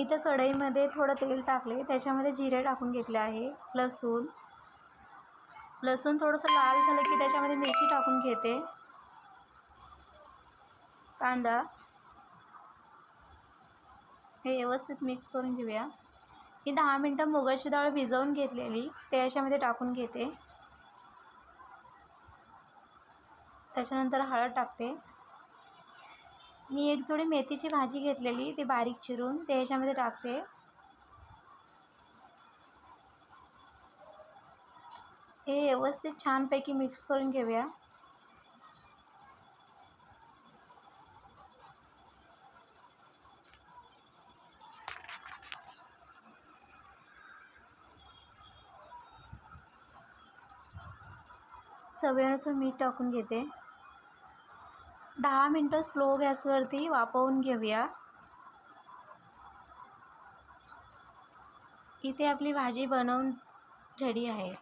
इथं कढईमध्ये थोडं तेल टाकले, त्याच्यामध्ये जिरे टाकून घेतले आहे, लसूण थोडंसं लाल झालं की त्याच्यामध्ये मिरची टाकून घेते, कांदा, हे व्यवस्थित मिक्स करून घेऊया. ही 10 मिनटं मुगाची डाळ भिजवून घेतलेली ते याच्यामध्ये टाकून घेते. त्याच्यानंतर हळद टाकते. मी एक जोडी मेथीची भाजी घेतलेली ती बारीक चिरून ते याच्यामध्ये टाकते. हे व्यवस्थित छानपैकी मिक्स करून घेऊया. चवीनुसार मीठ टाकून घेते. 10 मिनटं स्लो गॅसवरती वाफवून घेऊया. इथे आपली भाजी बनवून रेडी आहे.